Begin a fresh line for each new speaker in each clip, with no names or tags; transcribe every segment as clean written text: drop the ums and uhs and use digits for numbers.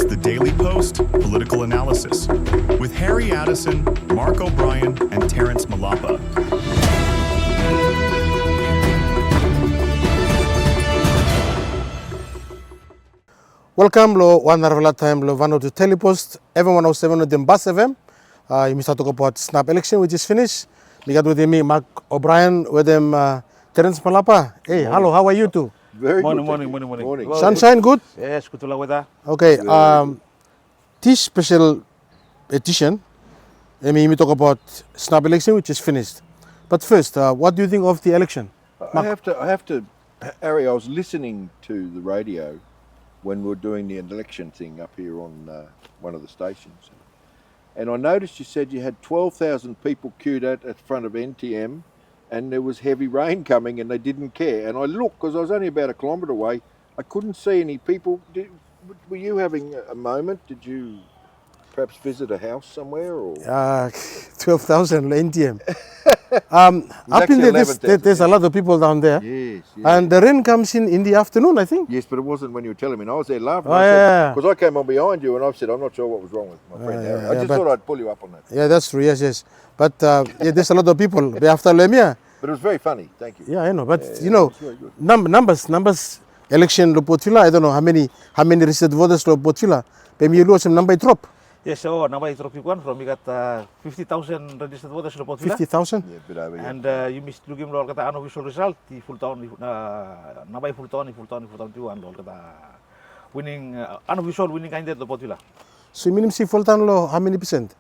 The Daily Post Political Analysis with Harry Atisson, Mark Obrien, and Terece Malapa.
Welcome lo one hour time lo Vanuatu Telepost FM 107 with Bus FM. You must talk about snap election which is finished. We got with me Mark Obrien with them Terece Malapa. Hey, hello, how are you two?
Very
Morning.
good.
Sunshine good?
Yes, good to weather.
Okay, this special edition, we talk about snap election which is finished. But first, what do you think of the election?
I have to, Harry, I was listening to the radio when we were doing the election thing up here on one of the stations. And I noticed you said you had 12,000 people queued at the front of NTM and there was heavy rain coming and they didn't care. And I looked, because I was only about a kilometre away, I couldn't see any people. Were you having a moment? Did you perhaps visit a house somewhere? Or
12,000 NTM. Up in there, there's a lot of people down there.
Yes.
And the rain comes in the afternoon, I think.
Yes, but it wasn't when you were telling me. And I was there laughing.
Oh,
because I came on behind you and I said, I'm not sure what was wrong with my friend Harry. I just thought I'd pull you up on that.
Yeah, that's true, yes. But there's a lot of people after Lemia.
But it was very funny, thank you.
Yeah, I know, but
It was very good.
numbers, election lo potila, I don't know how many registered voters lo potila. But me lose some number drop.
Yes, so number drop one from we got 50,000 registered voters in Port Vila.
50,000?
Yeah, a bit over here.
And you missed looking lo kata unofficial result the full town number full town tu and lo kata winning unofficial winning candidate lo Port Vila.
So minimum si full town lo how many percent?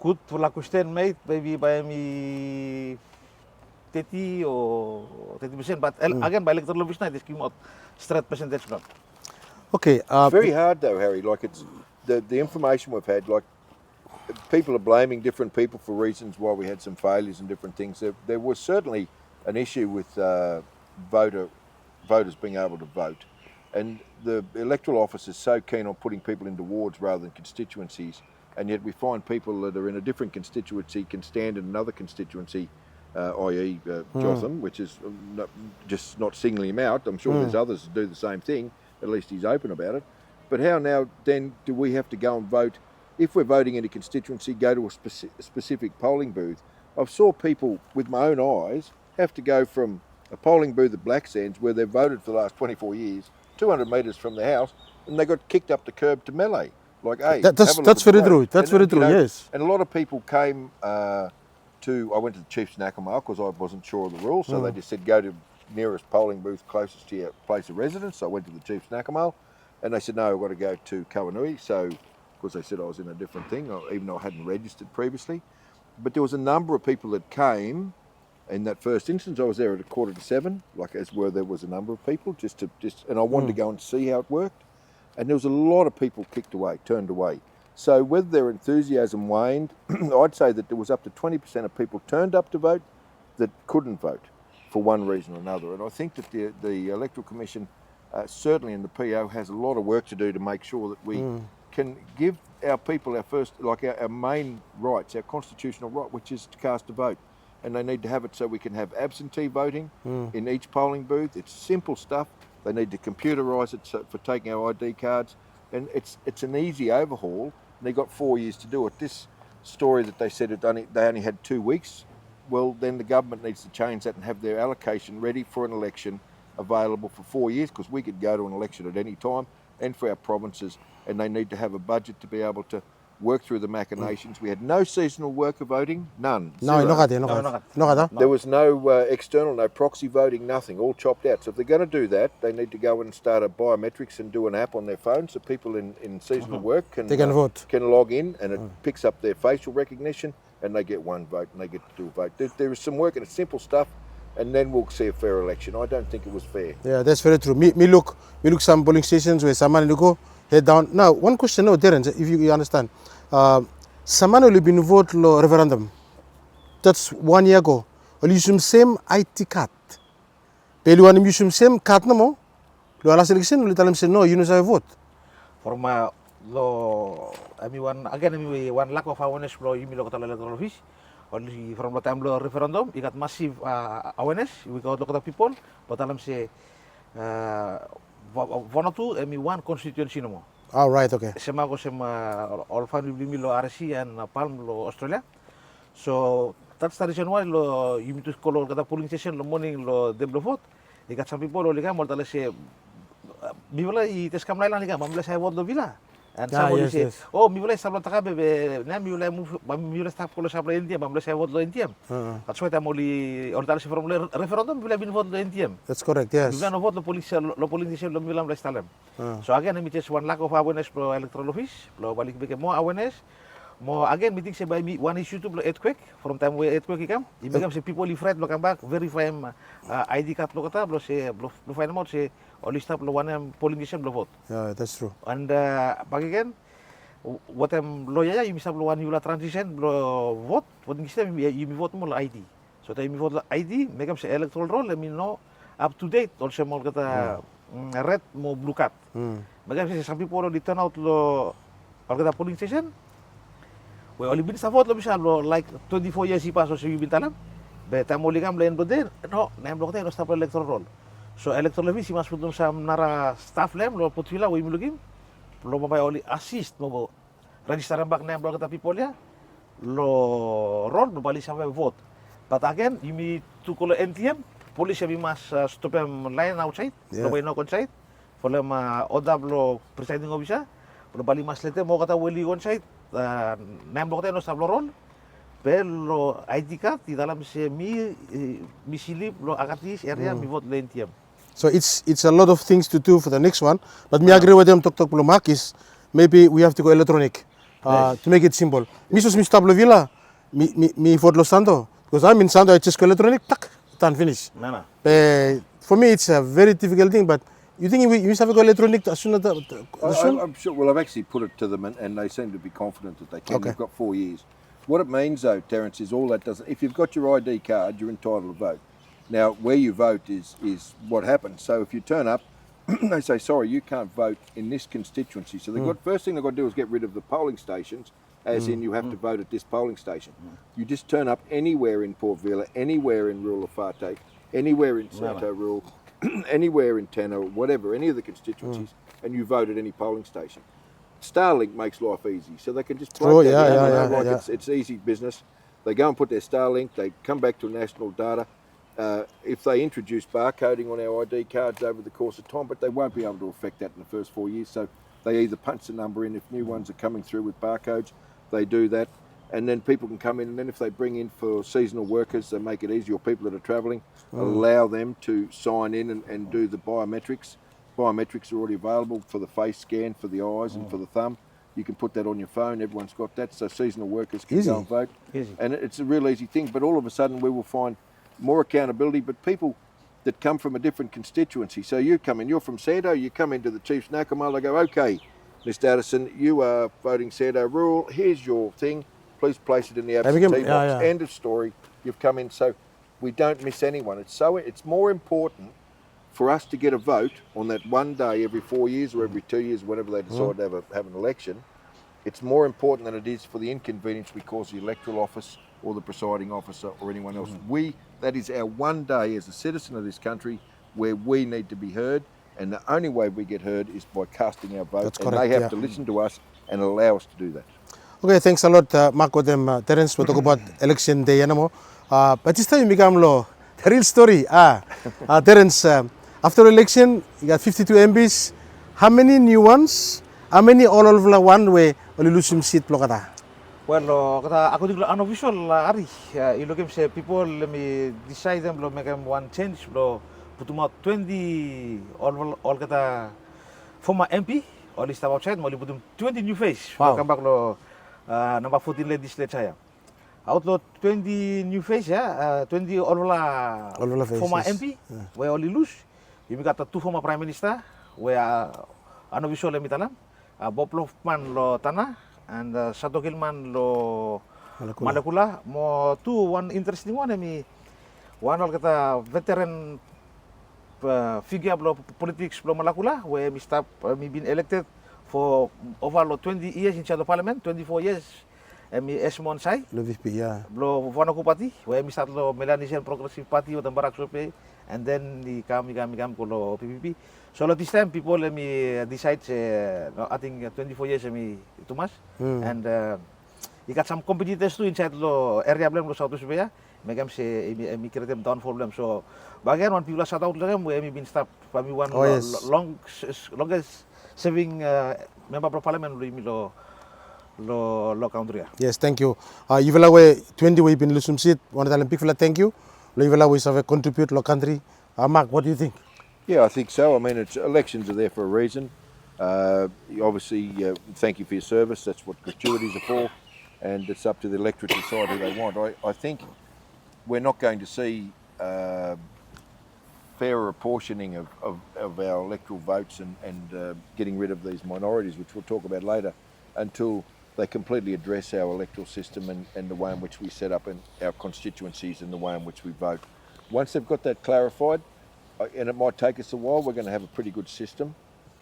Good for la question mate maybe by me 30 or 30%, but again by electoral office night, this came out straight percentage graph.
Okay.
It's very hard though, Harry. Like it's the information we've had. Like people are blaming different people for reasons why we had some failures and different things. There was certainly an issue with voters being able to vote, and the electoral office is so keen on putting people into wards rather than constituencies, and yet we find people that are in a different constituency can stand in another constituency. I.e. Jotham, which is just not singling him out. I'm sure there's others who do the same thing. At least he's open about it. But how now then do we have to go and vote? If we're voting in a constituency, go to a specific polling booth. I've saw people with my own eyes have to go from a polling booth at Black Sands where they've voted for the last 24 years, 200 metres from the house, and they got kicked up the curb to melee. Like, hey,
that's very true. That's very true. Yes.
And a lot of people came. I went to the Chief's Nakamau because I wasn't sure of the rules, so they just said go to nearest polling booth closest to your place of residence. So I went to the Chief's Nakamau, and they said no, I've got to go to Kawanui. So because they said I was in a different thing, even though I hadn't registered previously. But there was a number of people that came. In that first instance, I was there at 6:45, like as where there was a number of people, and I wanted to go and see how it worked. And there was a lot of people turned away. So whether their enthusiasm waned, I'd say that there was up to 20% of people turned up to vote that couldn't vote for one reason or another. And I think that the Electoral Commission, certainly in the PO, has a lot of work to do to make sure that we can give our people our main rights, our constitutional right, which is to cast a vote. And they need to have it so we can have absentee voting in each polling booth. It's simple stuff. They need to computerise it for taking our ID cards. And it's an easy overhaul. They got 4 years to do it. This story that they said they only had 2 weeks, well, then the government needs to change that and have their allocation ready for an election available for 4 years, because we could go to an election at any time, and for our provinces, and they need to have a budget to be able to work through the machinations. We had no seasonal worker voting, none.
No.
There was no external, no proxy voting, nothing, all chopped out. So if they're going to do that, they need to go and start a biometrics and do an app on their phone so people in seasonal work can
vote,
can log in, and it picks up their facial recognition, and they get one vote and they get to do a vote. There is some work, and it's simple stuff, and then we'll see a fair election. I don't think it was fair.
Yeah, that's very true. Me look some polling stations where someone will go head down. Now, one question, Terence, if you understand. Someone will be vote lo referendum. That's 1 year ago. Will use same IT card. But you want to use same card no more? Lo last election, will tell them say no, you know how to vote.
For my lo, one lack of awareness lo you lo kata electoral office. Only from the time lo referendum, you got massive awareness. We got local people, but tell them say Vanuatu, one constituency no more.
Oh, right, okay.
Sema ko all family lo RC and Palm lo Australia. So that's the reason why lo you need to call kata polling station lo morning lo dem lo vote. Ikat some people lo liga mortale se bibla I tes kam laila liga mamla saya vote lo vila. And
Ah,
somebody
yes,
say,
yes.
oh, mi wala sabla taka bebe, na mi wala staff ko lo sabla India, mamla saya vote lo India. That's why tamoli or tala se from referendum bila bin vote lo India.
That's correct, yes.
Bila no vote lo polling station lo bilang restalem. So again, I just one lack of awareness pro electoral office, lo balik beke more awareness. More again, meeting say by me one issue to earthquake from time where earthquake come. You become say people if right lo come back verify ID card lo kata lo say lo find out say only stop lo one polling station lo vote.
Yeah, that's true.
And back again, what lo ya you misap lo one you la transition lo vote. What you vote mo ID. So time you vote lo ID, make say electoral roll. Let me know up to date. Also mo kata red mo blue card. Make say some people lo turn out lo kata polling station. Well, only bin sa vote lo bisa lo like 24 years si paso si bintalam. Be tamo ligam len bode no nem lo kata no stop electoral roll. So electoral office mas putum sa nara staff lem lo putila we milugim. Lo mabay only assist mo register back nem lo kata people ya. Lo roll no bali sa vote. But again, you need to call NTM. Police be mas stop line outside. Lo bay no outside. For them odab lo presiding officer. Lo bali mas lete mo kata weli on site. Nem lo kata no stop lo roll. Pero ID card di dalam se mi silip lo akatis area mi vote le NTM.
So it's a lot of things to do for the next one. But me agree with them Tok Markis. Maybe we have to go electronic to make it simple. Misos mi stop lo villa, mi vote lo Santo. Because I'm in Santo, I just go electronic, tak, done, finish.
Nana.
For me, it's a very difficult thing. But you think we have to go electronic as soon as
I'm sure. Well, I've actually put it to them, and they seem to be confident that they can.
Okay.
They've got 4 years. What it means, though, Terence, is all that doesn't. If you've got your ID card, you're entitled to vote. Now, where you vote is what happens. So if you turn up, they say, sorry, you can't vote in this constituency. So first thing they've got to do is get rid of the polling stations, as in you have to vote at this polling station. You just turn up anywhere in Port Vila, anywhere in rural Afate, anywhere in Santo Rural, anywhere in Tanner, whatever, any of the constituencies, and you vote at any polling station. Starlink makes life easy, so they can just plug that in. It's easy business. They go and put their Starlink, they come back to national data. If they introduce barcoding on our ID cards over the course of time, but they won't be able to affect that in the first 4 years, so they either punch the number in. If new ones are coming through with barcodes, they do that, and then people can come in, and then if they bring in for seasonal workers, they make it easy, or people that are travelling, allow them to sign in and do the biometrics. Biometrics are already available for the face scan, for the eyes and for the thumb. You can put that on your phone, everyone's got that, so seasonal workers can go and vote.
Easy.
And it's a real easy thing, but all of a sudden we will find more accountability, but people that come from a different constituency. So you come in, you're from Santo, you come into the Chiefs Nakamal, they go, okay, Mr. Addison, you are voting Santo Rural, here's your thing, please place it in the absentee box. End of story, you've come in, so we don't miss anyone. It's more important for us to get a vote on that one day every 4 years or every 2 years, whenever they decide to have an election. It's more important than it is for the inconvenience we cause the electoral office or the presiding officer or anyone else. That is our one day as a citizen of this country where we need to be heard, and the only way we get heard is by casting our vote.
That's
and
correct,
they have to listen to us and allow us to do that.
Okay, thanks a lot, Mark Obrien, Terence. We talk about election day, but this time we become the real story. Terence, after election, you got 52 MPs. How many new ones? How many all over one way only lose some seat lokata?
Well, kata ako diglo unofficial ari. Ilogim say people let me decide them lo make them one change lo putuma 20 all kata former MP or list outside mo putum 20 new face.
Wow.
Come back lo number 14 legislature. Outlaw 20 new face 20 all former MP where only lose. You got 2 former prime minister where unofficial let me talam. Bob Lofman lo tanah and Sato Gilman lo Malakula. One interesting one. One all kata veteran figure lo politics lo Malakula where me been elected for over 20 years in the parliament, 24 years. Esmon Sai.
Lo VP,
Lo Vanuatu party where me start lo Melanesian Progressive Party o Barak Sope and then he come ko PPP. So this time people decide no, I think 24 years too much, and he got some competitors too inside lo area blem lo South Australia. Megam se create them down for them. So bagian one people shut out them we been stop for me one
Oh, yes.
longest serving member of parliament lo country.
Yes, thank you. Ivela we 20 we been lusum sit. One of the Olympic fella, thank you. Lo ivela we have contribute lo country. Mark, what do you think?
Yeah, I think so. I mean, elections are there for a reason. Obviously, thank you for your service. That's what gratuities are for, and it's up to the electorate to decide who they want. I think we're not going to see fairer apportioning of our electoral votes and getting rid of these minorities, which we'll talk about later, until they completely address our electoral system and the way in which we set up in our constituencies and the way in which we vote. Once they've got that clarified, and it might take us a while, we're going to have a pretty good system.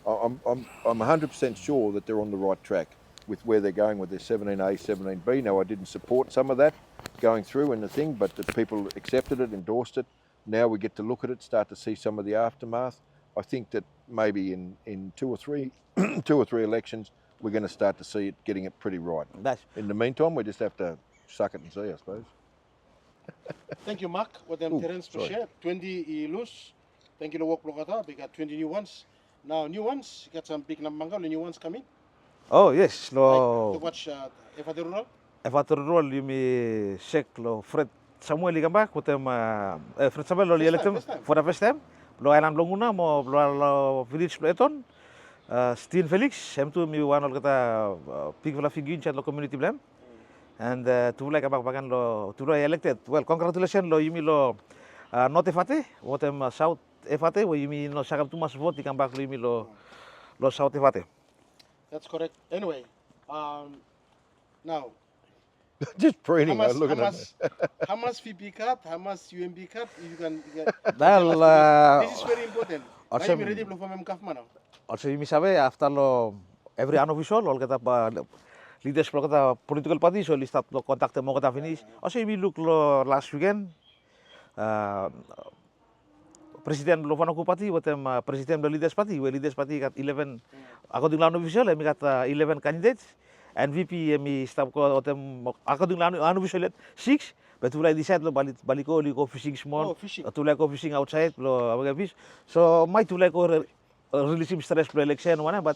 I'm 100% sure that they're on the right track with where they're going with their 17A, 17B. Now, I didn't support some of that going through in the thing, but the people accepted it, endorsed it. Now we get to look at it, start to see some of the aftermath. I think that maybe in two or three elections, we're going to start to see it getting it pretty right. In the meantime, we just have to suck it and see, I suppose.
Thank you, Mark. What them Terence to share. 20 lose. Thank you, work Blokata. We got 20 new ones. Now, new ones, got some big number, new ones coming.
Oh, yes.
To watch Efate Rural.
Efate Rural, you may check Fred Samuel Ligamba, with them Fred Samuel, elected for the first time. Lo Island Longuna, mo village Platon. Steve Felix, hem to me one of the people figure in the community blame. And to like about Bagan lo to elected. Well, congratulations, lo you mean lo not Efate, what am South Efate, where you mean no Sakam too much vote, you come back to me lo South Efate.
That's correct. Anyway, now.
Just preening, looking at it.
How much VP cut, how much UMB cut, if you can
Well,
this is very important.
Also,
I'm ready for Kafman.
Also, you sabe after lo every unofficial, all kita leaders lo kita political party, so listat lo contact mo kita finish. Also, you look lo last weekend, President lo Vanuatu party, what President lo leaders party, where leaders party got 11, according to unofficial, we got 11 candidates. And VP mi stop ko according to unofficial 6, but we decide lo baliko fishing small, tulay ko fishing outside lo fish. So my tulay ko release stress pro election one, but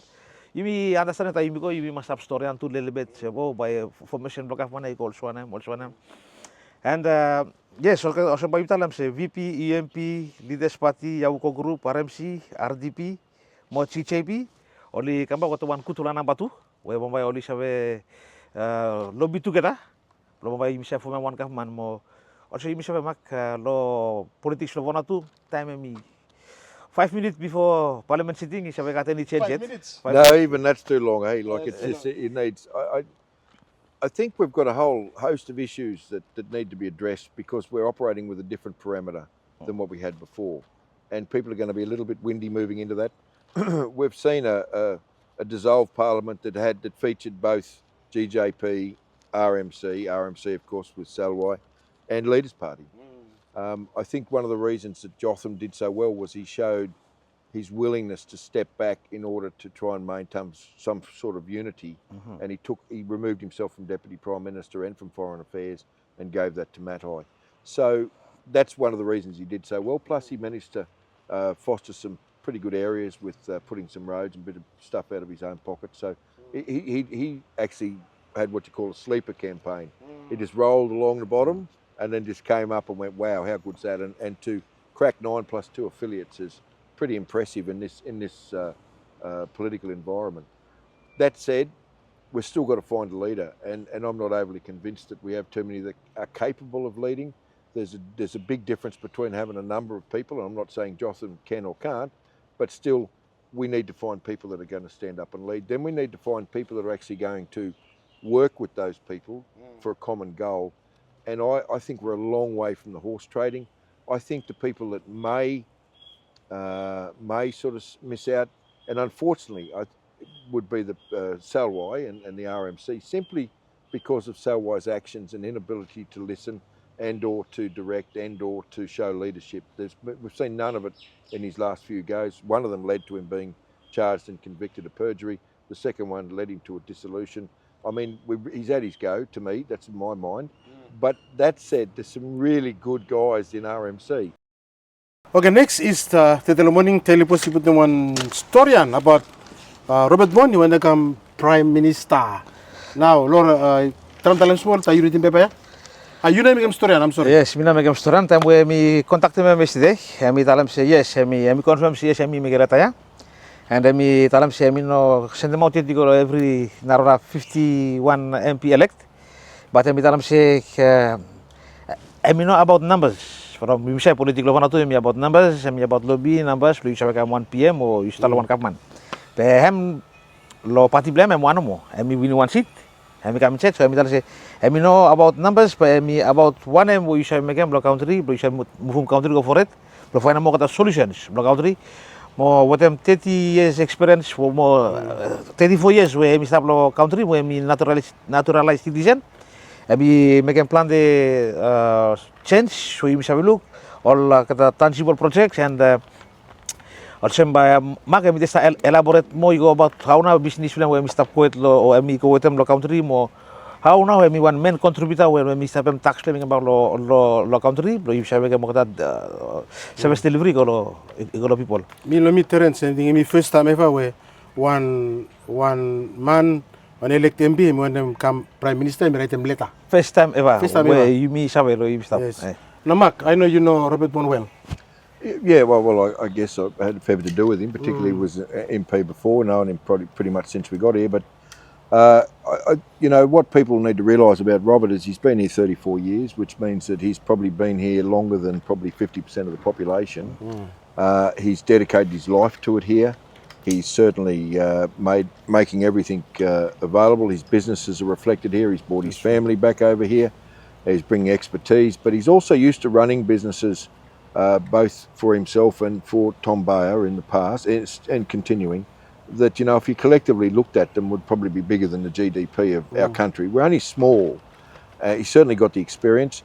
you understand that you must have story and to little bit by formation block of one also one. And yes, also by talam say VP, EMP, leaders party, Yauko group, RMC, RDP, mo CCP, only kamba ko one kutulana batu. We bombay only have lobby together. Bombay you for one government mo. Also you have mak lo politics lo Vanuatu time me 5 minutes before Parliament sitting. You have got any change yet?
5 minutes.
No, even that's too long. Hey, like it's just it needs. I think we've got a whole host of issues that need to be addressed because we're operating with a different parameter than what we had before, and people are going to be a little bit windy moving into that. We've seen a dissolved parliament that featured both GJP, RMC of course with Salwai, and Leaders Party. I think one of the reasons that Jotham did so well was he showed his willingness to step back in order to try and maintain some sort of unity, and he removed himself from Deputy Prime Minister and from Foreign Affairs and gave that to Matai. So that's one of the reasons he did so well. Plus he managed to foster some pretty good areas with putting some roads and a bit of stuff out of his own pocket. So he actually had what you call a sleeper campaign. He just rolled along the bottom and then just came up and went, wow, how good's that? And to crack 9 plus 2 affiliates is pretty impressive in this political environment. That said, we've still got to find a leader, and I'm not overly convinced that we have too many that are capable of leading. There's a big difference between having a number of people, and I'm not saying Jotham can or can't, but still we need to find people that are going to stand up and lead. Then we need to find people that are actually going to work with those people for a common goal. And I think we're a long way from the horse trading. I think the people that may sort of miss out, and unfortunately would be the Salwai and the RMC, simply because of Salwai's actions and inability to listen and or to direct and or to show leadership. We've seen none of it in his last few goes. One of them led to him being charged and convicted of perjury. The second one led him to a dissolution. I mean, he's had his go, to me, that's in my mind. But that said, there's some really good guys in RMC.
Okay, next is the morning telepos ibut one storyan about Robert Boni when they become Prime Minister. Now, Laura, talam small, tayo rin pa ya? You know me storyan, I'm sorry.
Yes, mina megam storan time we mi contact me yesterday. Mi talam say yes, mi confirm say yes, mi migrata ya. And mi talam say mi no send them out to go every narora 51 MP elect. But mi talam say mi know about numbers. From Misha political Vanuatu, mi about numbers, mi about lobby numbers, lu sabe kam 1 PM or you start 1 kapman. Pehem lo party blame em one mo. Mi win 1 seat. Mi kam chat so mi talam say mi know about numbers, mi about 1 M you sabe megam block country, you sabe move country go for it. Lo find mo kata solutions block country. Mo what am 30 years experience mo 34 years we mi start lo country, we mi naturalized citizen. We make a plan the change, so you have a look, all the tangible projects and also by Mark Obrien elaborate more about how now business plan where we start quite low or we go with them lo country more how now we one main contributor where we start them tax claiming about lo country, but you have more that service delivery go people.
Me Terence, and me first time ever where one man. When elect MP, when them come Prime Minister, I write them letter.
First time ever.
First time
where
ever.
you me sabe lo you stop.
Yes. Now, Mark, I know you know Robert Boni well.
Yeah, well, I guess I had a fair bit to do with him, particularly he was MP before, known him pretty much since we got here. But, you know, what people need to realise about Robert is he's been here 34 years, which means that he's probably been here longer than probably 50% of the population. He's dedicated his life to it here. He's certainly making everything available. His businesses are reflected here. He's brought his family back over here. He's bringing expertise, but he's also used to running businesses both for himself and for Tom Bayer in the past and continuing. That, you know, if you collectively looked at them, would probably be bigger than the GDP of our country. We're only small. He's certainly got the experience.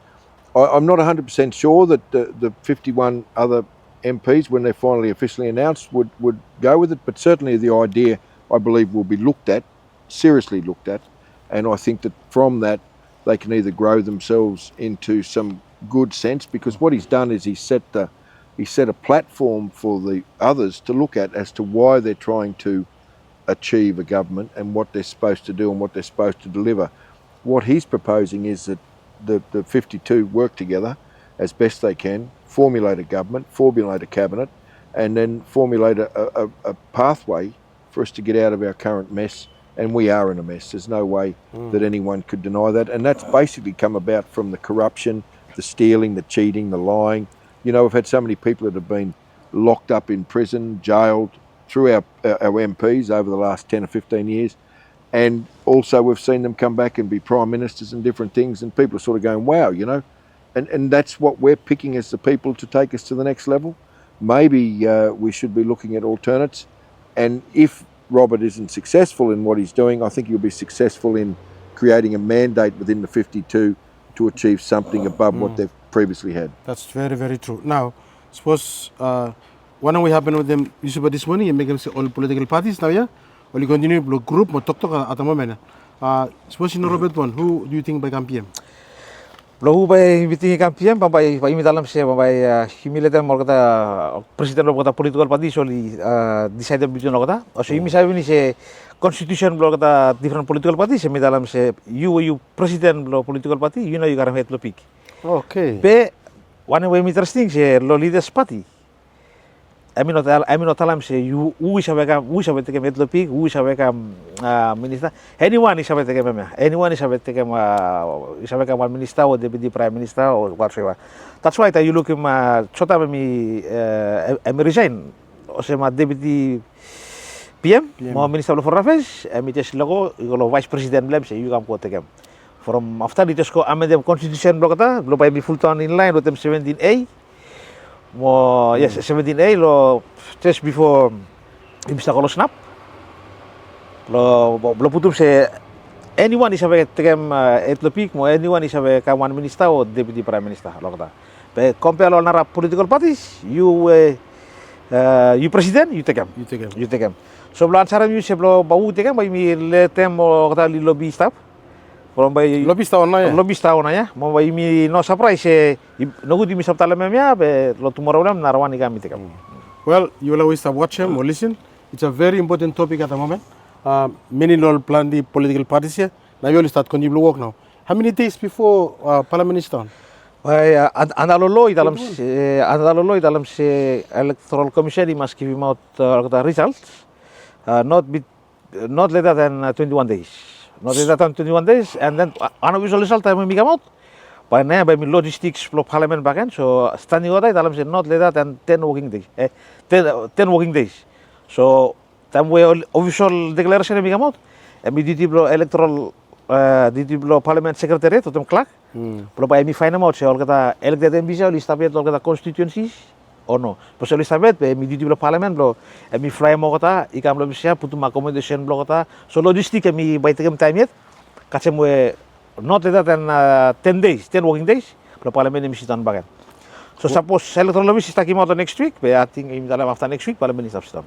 I'm not 100% sure that the 51 other MPs, when they're finally officially announced, would go with it, but certainly the idea, I believe, will be looked at, seriously looked at, and I think that from that they can either grow themselves into some good sense, because what he's done is he set a platform for the others to look at as to why they're trying to achieve a government and what they're supposed to do and what they're supposed to deliver. What he's proposing is that the 52 work together as best they can, formulate a government, formulate a cabinet, and then formulate a pathway for us to get out of our current mess. And we are in a mess. There's no way that anyone could deny that. And that's basically come about from the corruption, the stealing, the cheating, the lying. You know, we've had so many people that have been locked up in prison, jailed through our MPs over the last 10 or 15 years. And also we've seen them come back and be prime ministers and different things, and people are sort of going, wow, you know. And that's what we're picking as the people to take us to the next level. Maybe we should be looking at alternates. And if Robert isn't successful in what he's doing, I think he'll be successful in creating a mandate within the 52 to achieve something above what they've previously had.
That's very, very true. Now, suppose one we happen with them, you said this morning, you make them say all political parties now, yeah? Or you continue to group, or talk at the moment. Suppose you know Robert Boni, who do you think by PM?
Lo by meeting kampian by imitalam siya by humiliate mo kata president mo kata political party so decided between lo kata o so imi sabi ni siya constitution lo kata different political party siya imitalam siya you president lo political party you know you gotta have to pick.
Okay.
Pe one way interesting siya lo leaders party. I mean not talam siya you who sabi teke metlo pick who sabi ka minister anyone is sabi teke mema anyone is sabi teke one minister or deputy prime minister or whatever. That's why you look chota me resign o se ma deputy PM mo minister of foreign affairs mi just logo lo vice president blem say you come ko teke from after it just go amend constitution lo kata lo by be full time in line with them 17A. Yes, 17A lo just before Mr. Kolo snap lo putum se anyone is have tekem etlopik mo anyone is have ka one minister or deputy prime minister lokta. Be compare all nara political parties you president you take him. So blan saram you seblo bau take him by me let them or kata lobby staff. From by
lobby
tahun ya. Mau by me no surprise no good mi sabtala memya be lo tomorrow lam narawani kami take him.
Well, you will always watch him or listen. It's a very important topic at the moment. Many law plan the political parties here. Now you will start continue work now. How many days before Parliament is done?
Andalolo dalam se electoral commission must give him out the results. Not later than 21 days. Not later than 21 days, and then unofficial result time will come out. By now, by logistics for Parliament back so standing order dalam se not later than 10 working days. 10 working days. So time we official declaration will come out. Immediately electoral Parliament Secretariat to them clerk. Kalau by me find out se all kata elected MPs all established all kata constituencies or no. Pas all established by immediately Parliament lo me fly mo kata ikam lo bisa putum accommodation lo kata so logistic me by time yet kasi mo not later than 10 days, 10 working days. Kalau Parliament ni mesti tan bagan. So suppose electoral office is taking out next week, but I think after next week Parliament is done.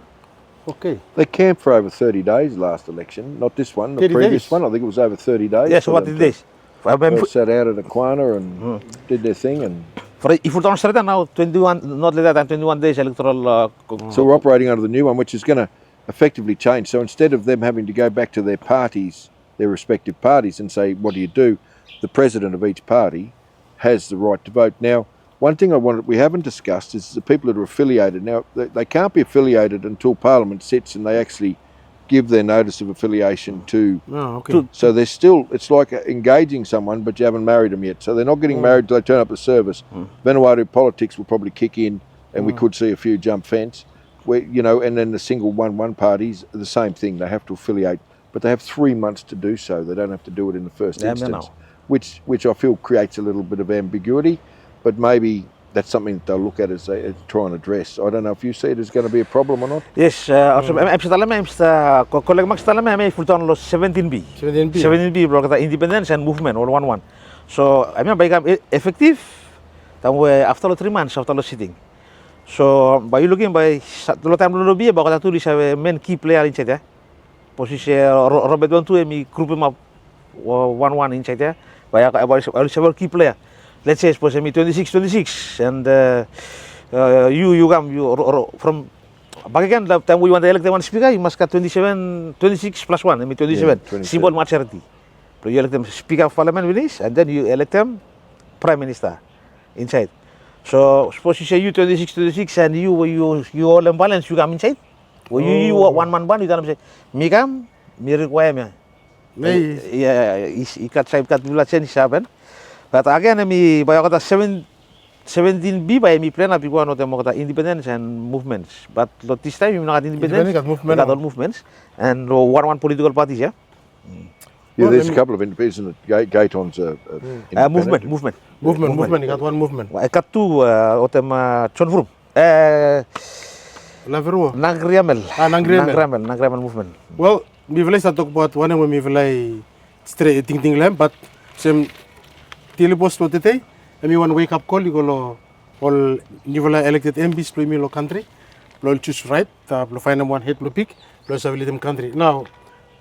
Okay.
They camped for over 30 days last election, not this one, the
30
previous
days?
one. I think it was over 30 days.
Yes, what 30 days?
They sat out at Aquana and did their thing. And
For if we don't start now 21, not later than 21 days electoral.
so we're operating under the new one, which is going to effectively change. So instead of them having to go back to their parties, their respective parties, and say, what do? The president of each party has the right to vote. Now, one thing we haven't discussed is the people that are affiliated. Now, they can't be affiliated until Parliament sits and they actually give their notice of affiliation to.
Oh, okay.
So they're still, it's like engaging someone, but you haven't married them yet. So they're not getting married till they turn up the service. Vanuatu politics will probably kick in, and we could see a few jump fence. Where, and then the single 1-1 parties, the same thing. They have to affiliate, but they have 3 months to do so. They don't have to do it in the first instance, which I feel creates a little bit of ambiguity. But maybe that's something that they'll look at as they try and address. I don't know if you see it as going to be a problem or not.
Yes, colleague Max Talama may full on 17B. 17B block the independence and movement all 1-1. So I mean by effective then we after 3 months after sitting. So by looking by the time lobby about that is a main key player inside there. Position Robert Vanuatu me group him up 1-1 inside there. By several key player. Let's say suppose me 26 and you come from back again the time we want to elect one speaker you must get 26 plus 1 I mean 27 simple majority. So you elect them speaker of parliament with this and then you elect them prime minister inside. So suppose you say you 26 and you all imbalance you come inside. Well, you one man ban you tell them say me come me require me. Yeah, ikat saya ikat bulan happen. But again, I by 17B by me plan up one of them independence and movements. But this time you not independence, got all movements and 1-1 political parties, yeah.
Yeah, there's a couple of independents. Gaeton's
movement.
You got one movement.
I got two Chonfrum. Nangriamel movement.
Well, we will talk about one of we will straight thinking lamp, but some Tilibos lo today, and we want wake up call you go all new elected MPs to me lo country, lo choose right, lo find them one hit lo pick, lo serve them country. Now,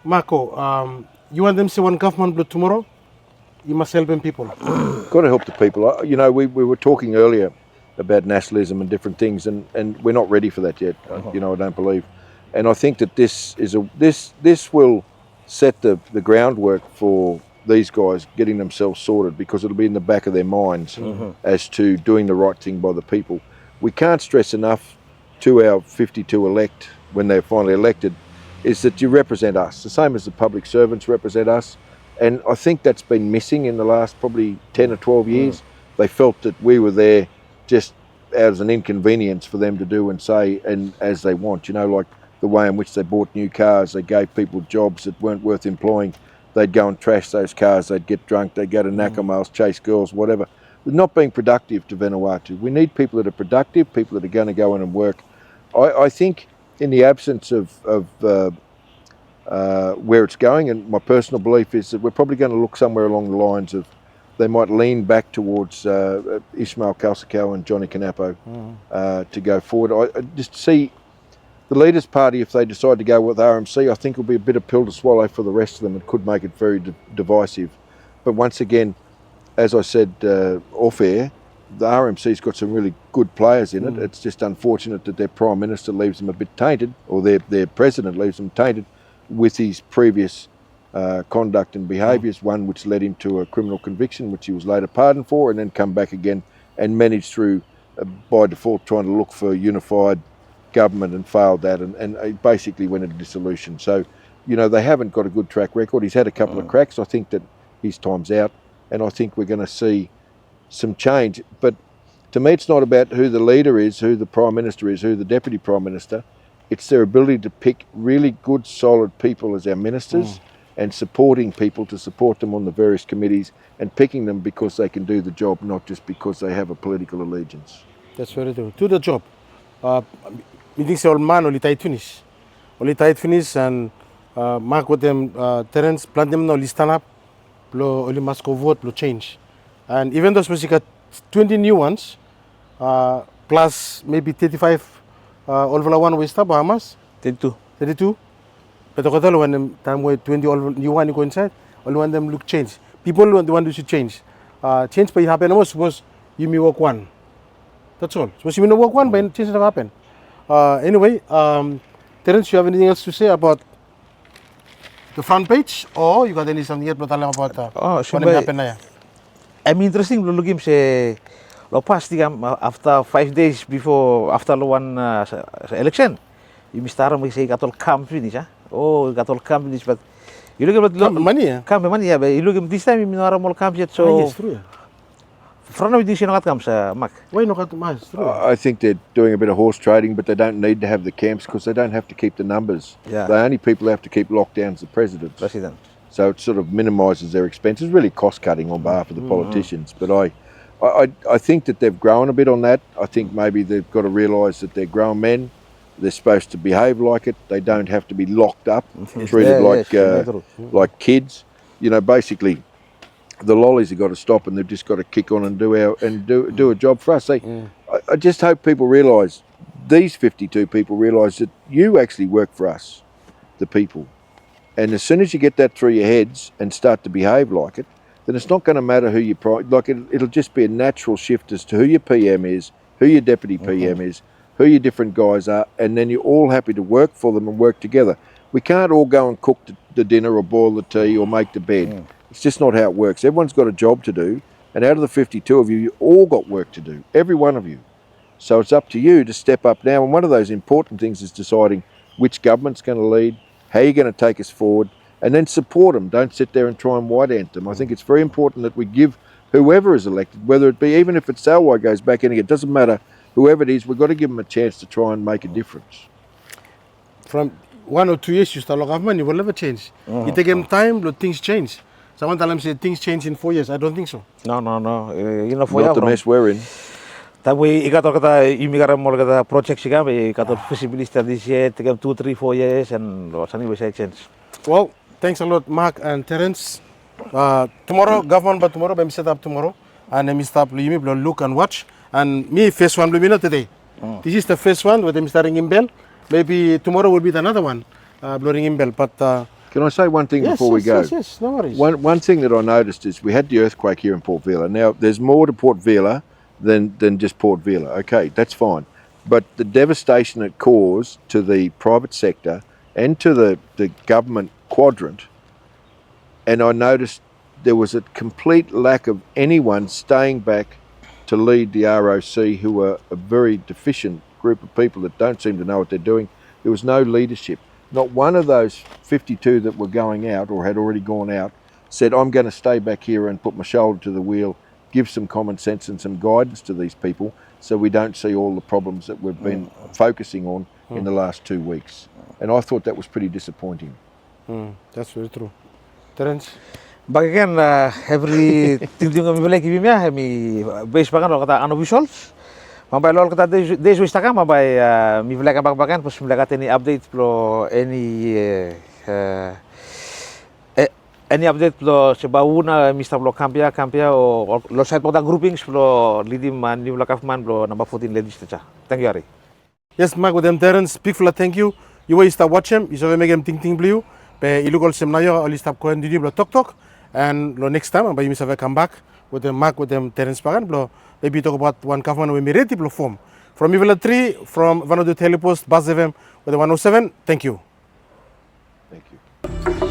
Marco, you want them to see one government blow tomorrow? You must help them people.
Got to help the people. We were talking earlier about nationalism and different things, and we're not ready for that yet. I don't believe, and I think that this will set the groundwork for these guys getting themselves sorted, because it'll be in the back of their minds as to doing the right thing by the people. We can't stress enough to our 52 elect when they're finally elected is that you represent us, the same as the public servants represent us. And I think that's been missing in the last probably 10 or 12 years. They felt that we were there just as an inconvenience for them to do and say and as they want, like the way in which they bought new cars, they gave people jobs that weren't worth employing. They'd go and trash those cars, they'd get drunk, they'd go to Nakamals, chase girls, whatever. They're not being productive to Vanuatu. We need people that are productive, people that are going to go in and work. I think in the absence of where it's going, and my personal belief is that we're probably going to look somewhere along the lines of they might lean back towards Ismail Kalsakau and Johnny Canapo to go forward. I just see the Leaders' Party, if they decide to go with RMC, I think will be a bit of pill to swallow for the rest of them. It could make it very divisive. But once again, as I said off air, the RMC's got some really good players in it. It's just unfortunate that their Prime Minister leaves them a bit tainted, or their President leaves them tainted with his previous conduct and behaviours, one which led him to a criminal conviction, which he was later pardoned for, and then come back again and managed through, by default, trying to look for unified government and failed that, and basically went into dissolution. So, you know, they haven't got a good track record. He's had a couple of cracks. I think that his time's out, and I think we're going to see some change. But to me, it's not about who the leader is, who the Prime Minister is, who the Deputy Prime Minister. It's their ability to pick really good, solid people as our ministers and supporting people to support them on the various committees and picking them because they can do the job, not just because they have a political allegiance.
That's very true. To the job. Meeting say old man only tight finish. Only tight finish and Mark with them Terence plan them now stand up, blow only must go vote, blow change. And even though we got 20 new ones, plus maybe 35 all one West Bahamas.
32.
32. But the when them time where 20 all new one you go inside, all one them look change. People want the one who should change. Change by happen almost suppose you may walk one. That's all. Suppose you may not walk one, but change will happen. Anyway, Terence, you have anything else to say about the front page, or you got any something yet about what happened now?
I'm interesting to look him say lo past after 5 days before after the one election. You start to say got all camp finish, oh got all camp finish, but you look at
money,
camp money, yeah, but you look at this time you know all camp yet, so
yes, true.
Front of this not comes, Mark.
Why not much?
I think they're doing a bit of horse trading, but they don't need to have the camps because they don't have to keep the numbers.
Yeah.
The only people who have to keep locked down is the presidents.
President.
So it sort of minimises their expenses, really cost cutting on behalf of the politicians. But I think that they've grown a bit on that. I think maybe they've got to realise that they're grown men. They're supposed to behave like it. They don't have to be locked up, treated like kids. You know, basically, the lollies have got to stop, and they've just got to kick on and do a job for us. I just hope people realise, these 52 people realise that you actually work for us, the people. And as soon as you get that through your heads and start to behave like it, then it's not going to matter who it'll just be a natural shift as to who your PM is, who your deputy PM is, who your different guys are, and then you're all happy to work for them and work together. We can't all go and cook the dinner or boil the tea or make the bed. It's just not how it works. Everyone's got a job to do, and out of the 52 of you all got work to do, every one of you. So it's up to you to step up now, and one of those important things is deciding which government's going to lead, how you're going to take us forward, and then support them. Don't sit there and try and white ant them. I think it's very important that we give whoever is elected, whether it be, even if it's Salwai goes back in again, it doesn't matter, whoever it is, we've got to give them a chance to try and make a difference.
From 1 or 2 years you start government, you will never change. It take them time, but things change. Someone tell them say things change in 4 years. I don't think so.
No. You know, for
Not the mess we're in.
Tapi ikator kata imigara mo kata project siya kami ikator feasibility studies yet take 2, 3, 4 years and sani we exchange.
Well, thanks a lot, Mark and Terence. Tomorrow government, but tomorrow we set up tomorrow, and we start you may look and watch. And me first one will be not today. This is the first one with them starting in bell. Maybe tomorrow will be another one, blowing in bell. But
can I say one thing before we go?
Yes, no worries.
One thing that I noticed is we had the earthquake here in Port Vila. Now, there's more to Port Vila than just Port Vila. Okay, that's fine. But the devastation it caused to the private sector and to the government quadrant, and I noticed there was a complete lack of anyone staying back to lead the ROC, who are a very deficient group of people that don't seem to know what they're doing. There was no leadership. Not one of those 52 that were going out or had already gone out said, I'm going to stay back here and put my shoulder to the wheel, give some common sense and some guidance to these people so we don't see all the problems that we've been focusing on in the last 2 weeks. And I thought that was pretty disappointing.
That's very true. Terence?
Bagikan every ting kami balik ibimnya kami base bagan lo kata unofficials. Mambai lol kata des wis taka mambai mi balik bagan pos balik any update pro any Any update lo sebauna mista lo kampia o lo side poda groupings lo lidim man ni kafman lo number 14 ladies techa. Thank you, Harry.
Yes, Mark with them Terence, big fella thank you. You will start watch him, you saw make him ting blue. Pe ilugol sem nayo only stop ko ndi blo tok and lo next time but you must come back with them Mark with them Terence Pagan blo maybe talk about one kafman we ready blo form. From Ivela 3 from Vanuatu Telepost Buzz FM with the 107. Thank you.
Thank you.